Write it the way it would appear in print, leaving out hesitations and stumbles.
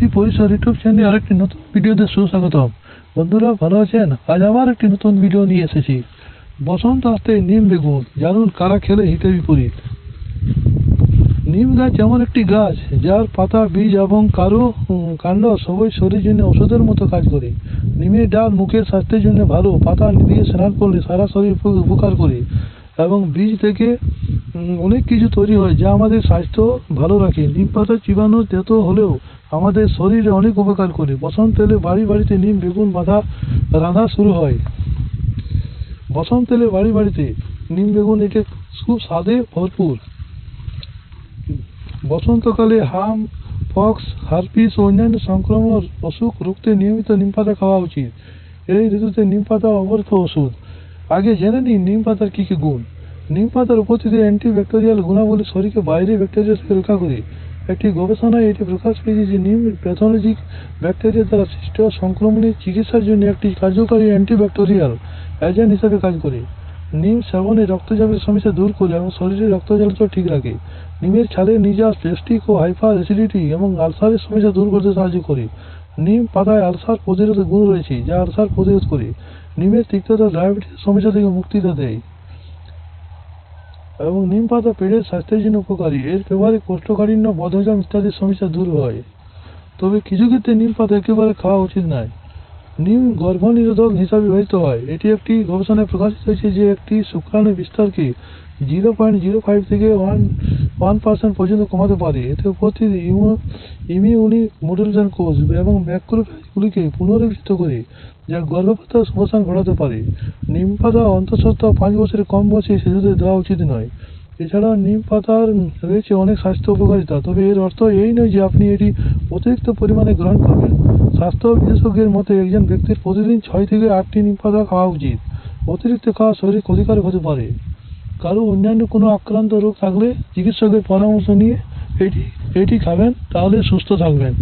শক্তি পরিসর ইউটিউব চ্যানেলে আরেকটি নতুন ভিডিওতে সুস্বাগতম। বন্ধুরা ভালো আছেন? আজ আবার একটি নতুন ভিডিও নিয়ে এসেছি। বসন্ত আসতে নিম বেগুন জানুন কারা খেলে হিতে বিপরীত। নিম গাছ এমন একটি গাছ যার পাতা, বীজ এবং কাণ্ড সবই শরীরের জন্য ওষুধের মতো কাজ করে। নিমের ডাল মুখের স্বাস্থ্যের জন্য ভালো, পাতা দিয়ে স্নান করলে সারা শরীর উপকার করে এবং বীজ থেকে অনেক কিছু তৈরি হয় যা আমাদের স্বাস্থ্য ভালো রাখে। নিম পাতা চিবানো তেত হলেও আমাদের শরীরে অনেক উপকার করে। বসন্ত এলে বাড়ি বাড়িতে নিম বেগুন রাঁধা শুরু হয়। বসন্ত এলে বাড়ি বাড়িতে নিম বেগুন এটি খুব স্বাদে ভরপুর। বসন্তকালে হাম, পক্স, হারপিস ও অন্যান্য সংক্রামক অসুখ রুখতে নিয়মিত নিম পাতা খাওয়া উচিত। এই ঋতুতে নিম পাতা অমৃত ওষুধ। আগে জেনে নিন নিম পাতার কী কী গুণ। নিম পাতার উপস্থিতি অ্যান্টিব্যাকটেরিয়াল গুণাবলী শরীরকে বাইরে ব্যাকটেরিয়া থেকে রক্ষা করে। একটি গবেষণায় এটি প্রকাশ পেয়েছে যে নিম প্যাথোলজিক ব্যাকটেরিয়া দ্বারা সৃষ্ট সংক্রমণের চিকিৎসার জন্য একটি কার্যকরী অ্যান্টিব্যাকটেরিয়াল এজেন্ট হিসেবে কাজ করে। নিম সেবনে রক্তচাপের সমস্যা দূর করে এবং শরীরের রক্ত চলাচল ঠিক রাখে। নিমের ছালের নির্যাস গ্যাস্ট্রিক ও হাইপার অ্যাসিডিটি এবং আলসারের সমস্যা দূর করতে সাহায্য করে। নিম পাতায় আলসার প্রতিরোধক গুণ রয়েছে যা আলসার প্রতিরোধ করে। নিমের তিক্ততা ডায়াবেটিস সমস্যা থেকে মুক্তিটা দেয় এবং নিম পাতা পেটের স্বাস্থ্যের জন্য উপকারী। এর ব্যবহারে কোষ্ঠকাঠিন্য, বদহজম ইত্যাদি সমস্যা দূর হয়। তবে কিছু ক্ষেত্রে নিম পাতা একেবারে খাওয়া উচিত নয়। নিম গর্ভনিরোধক হিসাবে ব্যবহৃত হয়। এটি একটি গবেষণায় প্রকাশিত হয়েছে যে একটি শুক্রাণু বিস্তারকে 0.05 থেকে 1% পর্যন্ত কমাতে পারে। এতে উপস্থিত ইমিউনি মডুলেশন কোষ এবং ম্যাক্রোফেজগুলিকে পুনরুজ্জীবিত করে যা গর্ভপাতের সমস্যা ঘটাতে পারে। নিম পাতা অন্তঃসত্ত্বা 5 বছরের কম বয়সী শিশুদের দেওয়া উচিত নয়। এছাড়াও নিম পাতার রয়েছে অনেক স্বাস্থ্য উপকারিতা, তবে এর অর্থ এই নয় যে আপনি এটি অতিরিক্ত পরিমাণে গ্রহণ করবেন। স্বাস্থ্য বিশেষজ্ঞের মতে একজন ব্যক্তির প্রতিদিন 6 থেকে 8টি নিম পাতা খাওয়া উচিত। অতিরিক্ত খাওয়া শরীর ক্ষতিকারক হতে পারে। কারো অন্যান্য কোনো আক্রান্ত রোগ থাকলে চিকিৎসকের পরামর্শ নিয়ে এটি খাবেন, তাহলে সুস্থ থাকবেন।